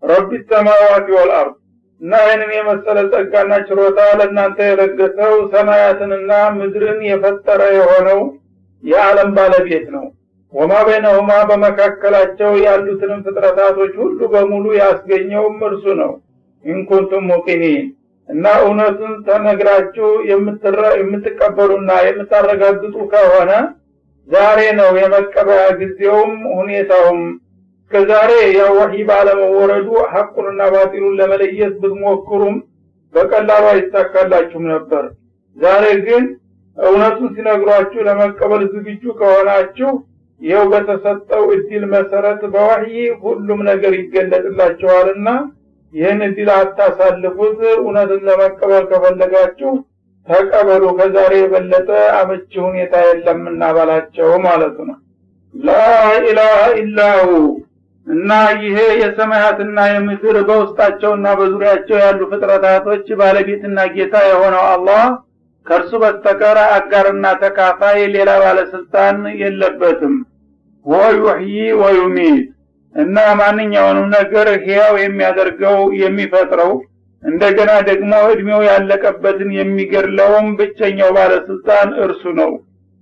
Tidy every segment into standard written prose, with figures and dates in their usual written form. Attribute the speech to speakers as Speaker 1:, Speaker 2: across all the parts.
Speaker 1: ረቢ ሰማዋት ወልአርድ እና ይህንን የመሰለ ጸጋና ችሮታ ለእናንተ የለገሰው ሰማያትንና ምድርን የፈጠረ የሆነው የዓለም ባለቤት ነው። ወማ በይነሁማ በመካከላቸው ያሉትንም ፍጥረታቶች ሁሉ በሙሉ ያስገኘውም እርሱ ነው። ኢንኩንቱም ሙቂኒን እና እውነቱን ተነግራችሁ የምትቀበሉና የምታረጋግጡ ከሆነ ዛሬ ነው የመቀበያ ጊዜውም ሁኔታውም። ከዛሬ ያው ወህይ ባለመወረዱ ሐቁንና ባጢሉን ለመለየት ብትሞክሩም በቀላሉ አይሳካላችሁም ነበር። ዛሬ ግን እውነቱን ሲነግሯችሁ ለመቀበል ዝግጁ ከሆናችሁ ይኸው በተሰጠው እድል መሰረት በወህይ ሁሉም ነገር ይገለጥላችኋልና ይህን እድል አታሳልፉት። እውነትን ለመቀበል ከፈለጋችሁ ተቀበሉ፣ ከዛሬ የበለጠ አመቺ ሁኔታ የለምና ባላቸው ማለት ነው። ላኢላሃ ኢላሁ እና ይሄ የሰማያትና የምድር በውስጣቸውና በዙሪያቸው ያሉ ፍጥረታቶች ባለቤትና ጌታ የሆነው አላህ ከእርሱ በስተቀር አጋርና ተካፋይ ሌላ ባለስልጣን የለበትም። ወዩህይ ወዩሚት እና ማንኛውንም ነገር ሕያው የሚያደርገው የሚፈጥረው እንደገና ደግሞ እድሜው ያለቀበትን የሚገድለውም ብቸኛው ባለስልጣን እርሱ ነው።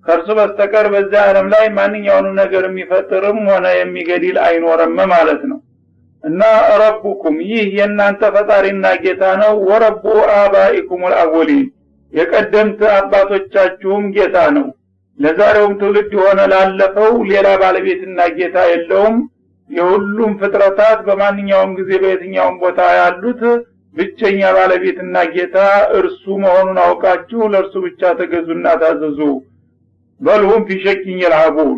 Speaker 1: ከእርሱ በስተቀር በዚህ ዓለም ላይ ማንኛውንም ነገር የሚፈጥርም ሆነ የሚገድል አይኖርም ማለት ነው። እና ረቡኩም ይህ የእናንተ ፈጣሪና ጌታ ነው። ወረቡ አባኢኩም አልአወሊን የቀደምት አባቶቻችሁም ጌታ ነው። ለዛሬውም ትውልድ ሆነ ላለፈው ሌላ ባለቤትና ጌታ የለውም። የሁሉም ፍጥረታት በማንኛውም ጊዜ በየትኛውም ቦታ ያሉት ብቸኛ ባለቤትና ጌታ እርሱ መሆኑን አውቃችሁ ለእርሱ ብቻ ተገዙና ታዘዙ። በልሁም ፊሸኪን ይልዓቡን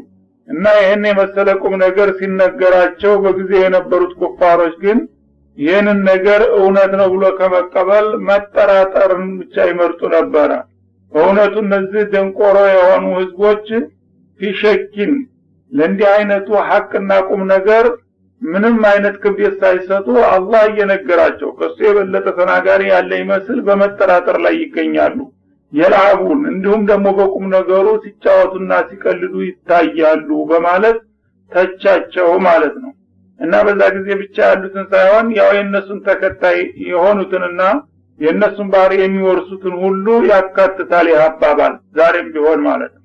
Speaker 1: እና ይህን የመሰለ ቁም ነገር ሲነገራቸው በጊዜ የነበሩት ኩፋሮች ግን ይህንን ነገር እውነት ነው ብሎ ከመቀበል መጠራጠርን ብቻ ይመርጡ ነበረ። በእውነቱ እነዚህ ደንቆሮ የሆኑ ህዝቦች ፊሸኪን ለእንዲህ አይነቱ ሐቅና ቁም ነገር ምንም አይነት ክብደት ሳይሰጡ አላህ እየነገራቸው ከሱ የበለጠ ተናጋሪ ያለ ይመስል በመጠራጠር ላይ ይገኛሉ። የልዓቡን እንዲሁም ደግሞ በቁም ነገሩ ሲጫወቱና ሲቀልዱ ይታያሉ በማለት ተቻቸው ማለት ነው። እና በዛ ጊዜ ብቻ ያሉትን ሳይሆን ያው የነሱን ተከታይ የሆኑትንና የነሱን ባህሪ የሚወርሱትን ሁሉ ያካትታል ያባባል ዛሬም ቢሆን ማለት ነው።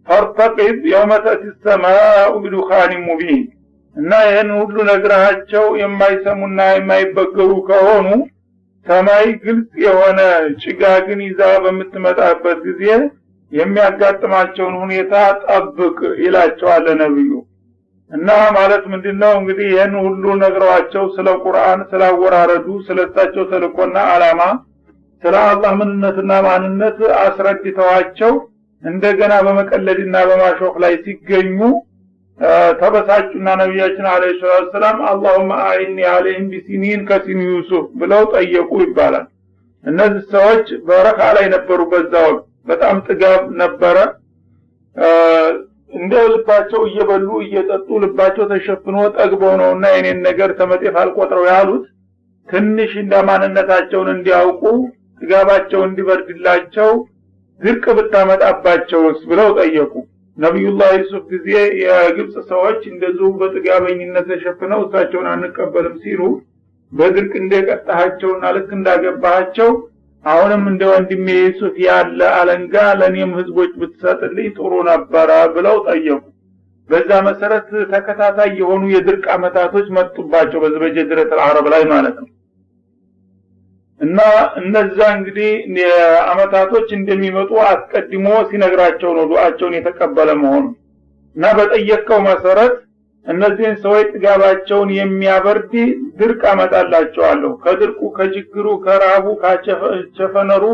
Speaker 1: ፈርተቂብ የውመ ተእቲ ሰማኡ ቢዱኻን ሙቢን እና ይህን ሁሉ ነግራቸው የማይሰሙና የማይበገሩ ከሆኑ ሰማይ ግልጽ የሆነ ጭጋግን ይዛ በምትመጣበት ጊዜ የሚያጋጥማቸውን ሁኔታ ጠብቅ ይላቸዋል ነብዩ። እና ማለት ምንድነው እንግዲህ ይህን ሁሉ ነግረዋቸው ስለ ቁርአን ስላወራረዱ ስለታቸው ተልቆና አላማ ስለ አላህ ምንነትና ማንነት አስረድተዋቸው እንደገና በመቀለድና በማሾፍ ላይ ሲገኙ ተበሳጩና ነብያችን አለይሂ ሰላም አላሁመ አኢኒ አለይሂም ቢሲኒን ከሲኒ ዩሱፍ ብለው ጠየቁ ይባላል። እነዚህ ሰዎች በረኻ ላይ ነበሩ። በዛው በጣም ጥጋብ ነበረ። እንደ ልባቸው እየበሉ እየጠጡ ልባቸው ተሸፍኖ ጠግበው ነውና የኔን ነገር ተመጤፍ አልቆጥረው ያሉት ትንሽ እንደማንነታቸውን እንዲያውቁ ጥጋባቸው እንዲበርድላቸው ድርቅ ብታመጣባቸውስ ብለው ጠየቁ። ነብዩላህ ዩሱፍ ጊዜ የግብጽ ሰዎች እንደዚሁ በጥጋበኝነት ተሸፍነው እሳቸውን አንቀበልም ሲሉ በድርቅ እንደቀጣሃቸውና ልክ እንዳገባሃቸው አሁንም እንደ ወንድሜ ዩሱፍ ያለ አለንጋ ለኔም ህዝቦች ብትሰጥልኝ ጥሩ ነበር ብለው ጠየቁ። በዛ መሰረት ተከታታይ የሆኑ የድርቅ አመታቶች መጡባቸው በጀዝረቱል አረብ ላይ ማለት ነው። እና እነዛ እንግዲህ አመታቶች እንደሚመጡ አስቀድሞ ሲነግራቸው ነው ዱዓቸውን የተቀበለ መሆኑ። እና በጠየቀው መሰረት እነዚህን ሰዎች ጥጋባቸውን የሚያበርድ ድርቅ አመጣላቸዋለሁ። ከድርቁ ከችግሩ ከራቡ ከቸፈነሩ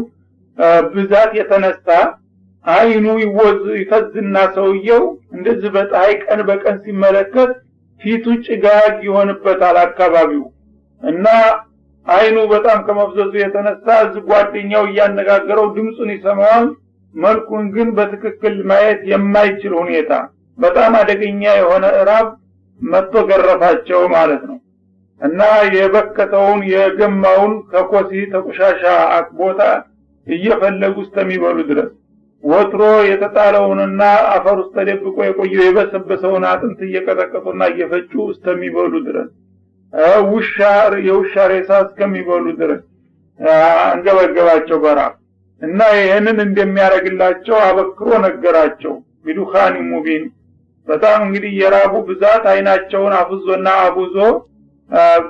Speaker 1: ብዛት የተነሳ አይኑ ይፈዝና ሰውየው እንደዚህ በፀሐይ ቀን በቀን ሲመለከት ፊቱ ጭጋግ ይሆንበታል አካባቢው። እና አይኑ በጣም ከመፍዘዙ የተነሳ ጓደኛው እያነጋገረው ድምጹን ይሰማዋል፣ መልኩን ግን በትክክል ማየት የማይችል ሁኔታ በጣም አደገኛ የሆነ እራብ መጥቶ ገረፋቸው ማለት ነው። እና የበከተውን የገማውን ከኮሲ ተቆሻሻ አክቦታ እየፈለጉ እስከሚበሉ ድረስ ወትሮ የተጣለውንና አፈር ውስጥ ተደብቆ የቆየው የበሰበሰውን አጥንት እየቀጠቀጡና እየፈጩ እስከሚበሉ ድረስ የውሻ ሬሳ እስከሚበሉ ድረስ አንገበገባቸው በራብ እና ይሄንን እንደሚያረግላቸው አበክሮ ነገራቸው ቢዱኻኒ ሙቢን በጣም እንግዲህ የራቡ ብዛት አይናቸውን አፍዞና አቡዞ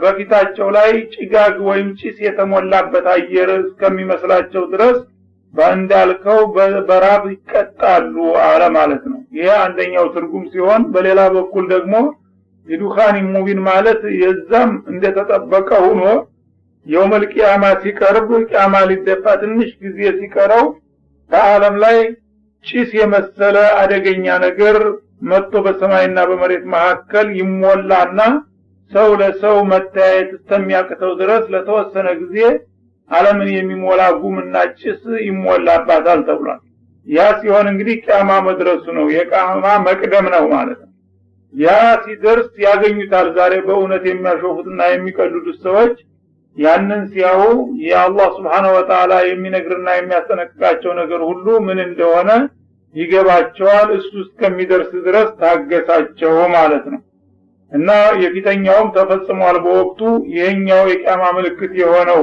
Speaker 1: በፊታቸው ላይ ጭጋግ ወይም ጭስ የተሞላበት አየር እስከሚመስላቸው ድረስ ባንዳልከው በራብ ይቀጣሉ አለ ማለት ነው። ይሄ አንደኛው ትርጉም ሲሆን በሌላ በኩል ደግሞ ቢዱኻኒ ሙቢን ማለት የዛም እንደተጠበቀ ሆኖ የውመል ቂያማ ሲቀርብ ቂያማ ሊደፋ ትንሽ ጊዜ ሲቀረው በአለም ላይ ጭስ የመሰለ አደገኛ ነገር መጥቶ በሰማይና በመሬት መካከል ይሞላና ሰው ለሰው መታየት እስከሚያቅተው ድረስ ለተወሰነ ጊዜ ዓለምን የሚሞላ ጉምና ጭስ ይሞላባታል ተብሏል። ያ ሲሆን እንግዲህ ቂያማ መድረሱ ነው፣ የቂያማ መቅደም ነው ማለት ነው። ያ ሲደርስ ያገኙታል። ዛሬ በእውነት የሚያሾፉትና የሚቀልዱት ሰዎች ያንን ሲያዩ የአላህ Subhanahu Wa Ta'ala የሚነግርና የሚያስጠነቅቃቸው ነገር ሁሉ ምን እንደሆነ ይገባቸዋል። እሱ እስከሚደርስ ድረስ ታገሳቸው ማለት ነው። እና የፊተኛውም ተፈጽሟል በወቅቱ። ይሄኛው የቂያማ ምልክት የሆነው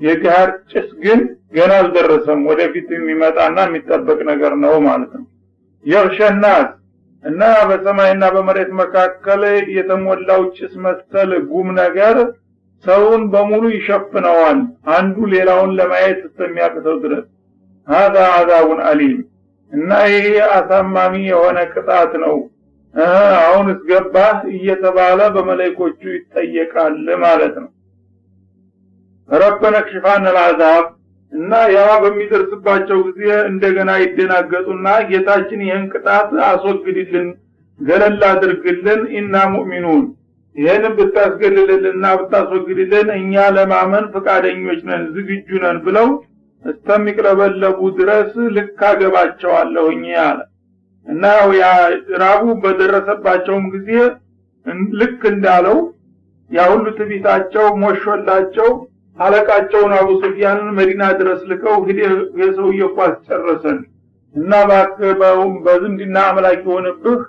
Speaker 1: የጋር ጭስ ግን ገና አልደረሰም፣ ወደፊት የሚመጣና የሚጠበቅ ነገር ነው ማለት ነው። የርሸናስ እና በሰማይና በመሬት መካከል የተሞላው ጭስ መሰል ጉም ነገር ሰውን በሙሉ ይሸፍነዋል፣ አንዱ ሌላውን ለማየት እስከሚያቅተው ድረስ። هذا عذاب أليم እና ይሄ አሳማሚ የሆነ ቅጣት ነው። አሁንስ ገባህ እየተባለ በመላእክቶቹ ይጠየቃል ማለት ነው። ረበና ክሽፋን العذاب እና ያ በሚደርስባቸው ጊዜ እንደገና ይደናገጡና ጌታችን ይህን ቅጣት አስወግድልን፣ ገለል አድርግልን፣ ኢና ሙእሚኑን ይሄን ብታስገልልልና ብታስወግድልን እኛ ለማመን ፈቃደኞች ነን ዝግጁ ነን ብለው እስከሚቀበለቡ ድረስ ልካገባቸዋለሁኝ አለ። እና ያ ራቡ በደረሰባቸውም ጊዜ ልክ እንዳለው ያ ሁሉ ትቢታቸው ሞሾላቸው አለቃቸውን አቡ ሱፊያንን መዲና ድረስ ልከው የሰውየው ቋስ ጨረሰን እና ባከባው በዝምድና አምላክ ሆነብህ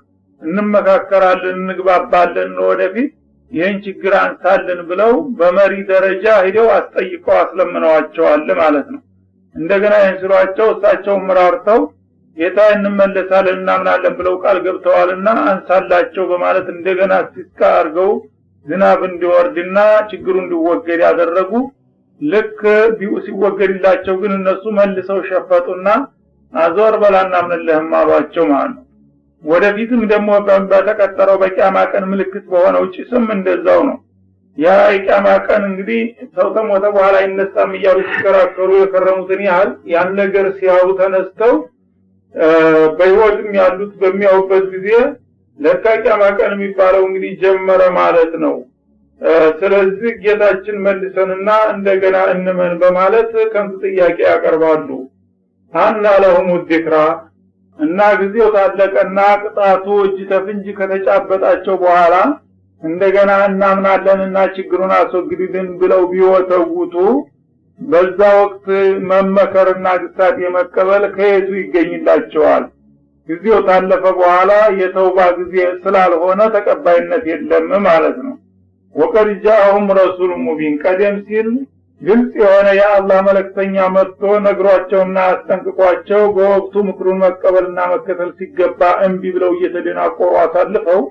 Speaker 1: እንመካከራለን እንግባባለን ወደፊት ይሄን ችግር አንሳለን ብለው በመሪ ደረጃ ሄደው አስጠይቀው አስለምነዋቸዋል ማለት ነው። እንደገና እንስሯቸው እሳቸው ምራርተው ጌታ እንመለሳለን እናምናለን ብለው ቃል ገብተዋልና አንሳላቸው በማለት እንደገና ሲስካ አርገው ዝናብ እንዲወርድና ችግሩ እንዲወገድ ያደረጉ። ልክ ሲወገድላቸው ግን እነሱ መልሰው ሸፈጡና አዞር በላና ምንለህም አሏቸው ማለት ነው። ወደፊትም ደግሞ በተቀጠረው በቂያማ ቀን ምልክት በሆነው ጭስም እንደዛው ነው። ያ የቂያማ ቀን እንግዲህ ሰው ከሞተ በኋላ ይነሳም እያሉ ሲከራከሩ የከረሙትን ያህል ያን ነገር ሲያዩ ተነስተው በህይወትም ያሉት በሚያውበት ጊዜ ለካ ቂያማ ቀን የሚባለው እንግዲህ ጀመረ ማለት ነው። ስለዚህ ጌታችን መልሰንና እንደገና እንመን በማለት ከንቱ ጥያቄ ያቀርባሉ። አና ለሁም ذክራ እና ጊዜው ታለቀና ቅጣቱ እጅ ተፍንጅ ከተጫበጣቸው በኋላ እንደገና እናምናለንና ችግሩን አስወግድልን ብለው ቢወተውቱ በዛ ወቅት መመከርና ግሳት የመቀበል ከየቱ ይገኝላቸዋል? ጊዜው ታለፈ በኋላ የተውባ ጊዜ ስላልሆነ ተቀባይነት የለም ማለት ነው። ወቀድ ጃአሁም ረሱል ሙቢን ቀደም ሲል ግልጽ የሆነ የአላህ መልእክተኛ መጥቶ ነግሯቸውና አስጠንቅቋቸው በወቅቱ ምክሩን መቀበልና መከተል ሲገባ እንቢ ብለው እየተደናቆሩ አሳልፈው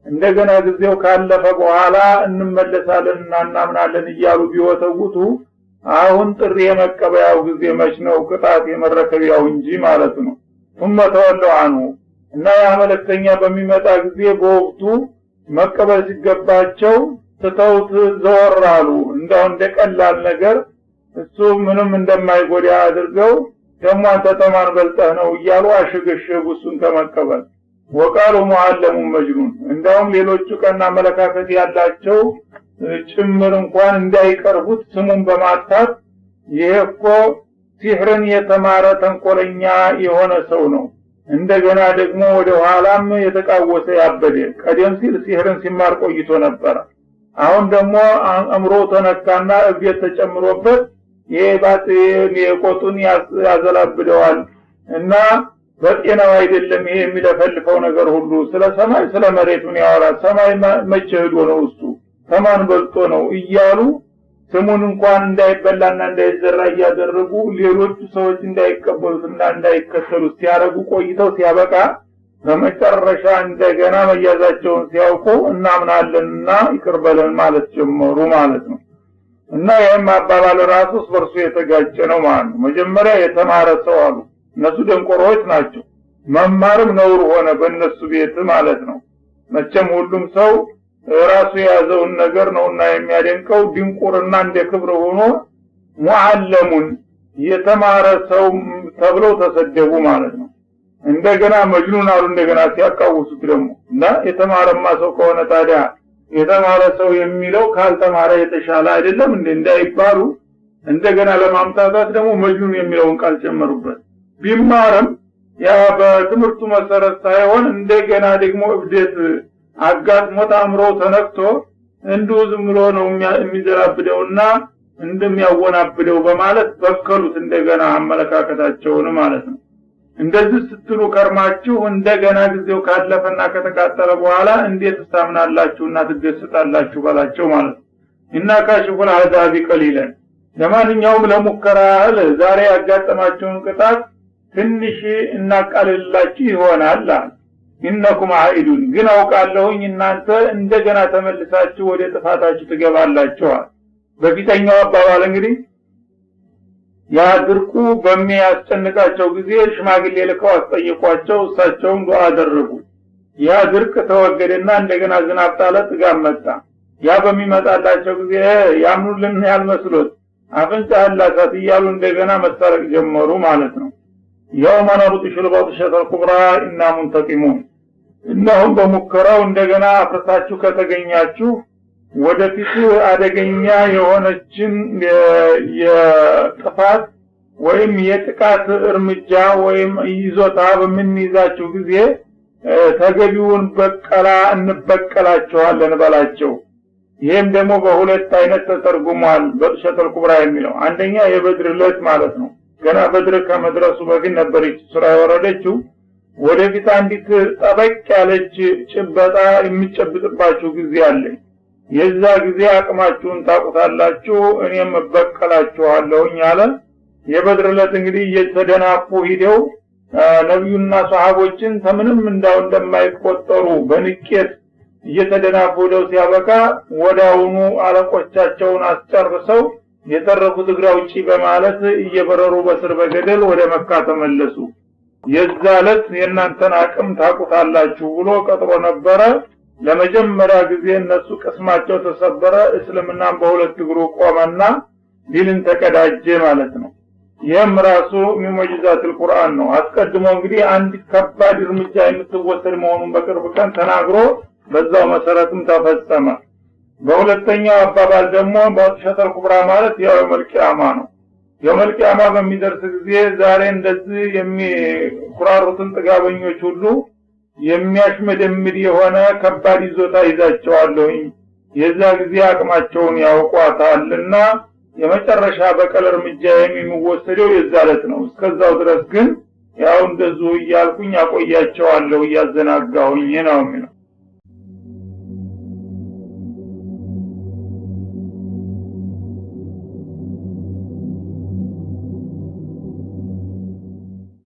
Speaker 1: እንደገና ጊዜው ካለፈ በኋላ እንመለሳለንና እናምናለን እያሉ ቢወተውቱ አሁን ጥሪ የመቀበያው ጊዜ መች ነው? ቅጣት የመረከቢያው እንጂ ማለት ነው። ثم ተወለው عنه እና ያ መልእክተኛ በሚመጣ ጊዜ በወቅቱ መቀበል ሲገባቸው ተተውት ዘወራሉ። እንደው እንደቀላል ነገር እሱ ምንም እንደማይጎዳ አድርገው ደግሞ አንተ ተማን በልጠህ ነው እያሉ አሸገሸጉ እሱን ከመቀበል። ወቃሉ ሙዓለሙ መጅኑን እንደውም ሌሎቹ ቀና መለካከት ያላቸው ጭምር እንኳን እንዳይቀርቡት ስሙን በማጥፋት ይሄኮ ሲህርን የተማረ ተንኮለኛ የሆነ ሰው ነው፣ እንደገና ደግሞ ወደ ኋላም የተቃወሰ ያበደ ቀደም ሲል ሲህርን ሲማር ቆይቶ ነበር። አሁን ደግሞ አእምሮ ተነካና እብየት ተጨምሮበት የባጥ የቆጡን ያዘላብደዋል እና በጤናው አይደለም ይሄ የሚለፈልፈው ነገር ሁሉ ስለ ሰማይ ስለ መሬቱን ያወራል። ሰማይ መቼ ሄዶ ነው እሱ ተማን በልጦ ነው እያሉ ስሙን እንኳን እንዳይበላና እንዳይዘራ ያደረጉ ሌሎች ሰዎች እንዳይቀበሉትና እንዳይከተሉት ሲያረጉ ቆይተው ሲያበቃ በመጨረሻ እንደገና መያዛቸውን ሲያውቁ እናምናለንና ይቅርበለን ማለት ጀመሩ ማለት ነው። እና ይሄም አባባል ራሱ በርሱ የተጋጨ ነው ማለት ነው። መጀመሪያ የተማረ ሰው አሉ እነሱ ደንቆሮች ናቸው። መማርም ነውር ሆነ በእነሱ ቤት ማለት ነው። መቼም ሁሉም ሰው ራሱ የያዘውን ነገር ነውና የሚያደንቀው ድንቁርና እንደ ክብር ሆኖ ሙዓለሙን የተማረ ሰው ተብለው ተሰደቡ ማለት ነው። እንደገና መጅኑን አሉ እንደገና ሲያቃውሱት ደግሞ እና የተማረማ ሰው ከሆነ ታዲያ የተማረ ሰው የሚለው ካልተማረ የተሻለ አይደለም እንዳይባሉ እንደገና ለማምጣታት ደግሞ መጅኑን የሚለውን ቃል ጨመሩበት። ቢማርም ያ በትምህርቱ መሰረት ሳይሆን እንደገና ደግሞ እብደት አጋጥሞት አምሮ ተነክቶ እንዲሁ ዝም ብሎ ነው የሚዘራብደውና እንደሚያወናብደው በማለት በከሉት እንደገና አመለካከታቸውን ማለት ነው። እንደዚህ ስትሉ ከርማችሁ እንደገና ጊዜው ካለፈና ከተቃጠለ በኋላ እንዴት ታምናላችሁና ትደስታላችሁ ባላቸው ማለት ነው። እና ካሽፉል አዛቢ ቀሊለን ለማንኛውም ለሙከራ ዛሬ ያጋጠማችሁን ቅጣት ትንሽ እናቃልላችሁ ይሆናል። ኢነኩም አኢዱን ግን አውቃለሁኝ እናንተ እንደገና ተመልሳችሁ ወደ ጥፋታችሁ ትገባላችሁ። በፊተኛው አባባል እንግዲህ ያ ድርቁ በሚያስጨንቃቸው ጊዜ ሽማግሌ ልከው አስጠየቋቸው። እሳቸውም ዱዓ አደረጉ። ያ ድርቅ ተወገደና እንደገና ዝናብ ጣለ፣ ጥጋብ መጣ። ያ በሚመጣላቸው ጊዜ ያምኑልን ያልመስሎት አፍንጫ አላሳት እያሉ እንደገና መሳረቅ ጀመሩ ማለት ነው። የውመ ነብጥሹል በጥሸተል ኩብራ ኢና ሙንተቂሙን እነሆም በሙከራው እንደገና አፍርታችሁ ከተገኛችሁ ወደፊቱ አደገኛ የሆነችን የጥፋት ወይም የጥቃት እርምጃ ወይም ይዞታ በምንይዛችሁ ጊዜ ተገቢውን በቀላ እንበቀላችኋለን በላቸው። ይሄም ደግሞ በሁለት አይነት ተተርጉሟል። በጥሸተል ኩብራ የሚለው አንደኛ የበድር ዕለት ማለት ነው። ገና በድር ከመድረሱ በፊት ነበር ሱራ የወረደችው። ወደፊት አንዲት ጠበቅ ያለች ጭበጣ የሚጨብጥባችሁ ጊዜ አለ። የዛ ጊዜ አቅማችሁን ታቁታላችሁ እኔም እበቀላችኋለሁኝ አለ። የበድር ዕለት እንግዲህ እየተደናፉ ሂደው ነብዩና ሷሃቦችን ተምንም እንደማይቆጠሩ በንቄት እየተደናፉ ሄደው ሲያበቃ ወዳውኑ አለቆቻቸውን አስጨርሰው የተረፉት እግራ ውጪ በማለት እየበረሩ በስር በገደል ወደ መካ ተመለሱ። የዛ ዕለት የእናንተን አቅም ታቁታላችሁ ብሎ ቀጥሮ ነበረ። ለመጀመሪያ ጊዜ እነሱ ቅስማቸው ተሰበረ። እስልምናም በሁለት እግሩ ቆመና ዲልን ተቀዳጀ ማለት ነው። ይህም ራሱ ሙዕጂዛቱል ቁርአን ነው። አስቀድሞ እንግዲህ አንድ ከባድ እርምጃ የምትወሰድ መሆኑን በቅርብ ቀን ተናግሮ በዛው መሰረትም ተፈጸመ። በሁለተኛው አባባል ደግሞ በጥሸተል ኩብራ ማለት የውመል ቂያማ ነው። የውመል ቂያማ በሚደርስ ጊዜ ዛሬ እንደዚህ የሚኩራሩትን ጥጋበኞች ሁሉ የሚያሽመደምድ የሆነ ከባድ ይዞታ ይዛቸዋለሁኝ። የዛ ጊዜ አቅማቸውን ያውቋታልና የመጨረሻ በቀል እርምጃ የሚወሰደው የዛ ዕለት ነው። እስከዛው ድረስ ግን ያው እንደዚሁ እያልኩኝ አቆያቸዋለሁ እያዘናጋሁኝ ነው የሚለው።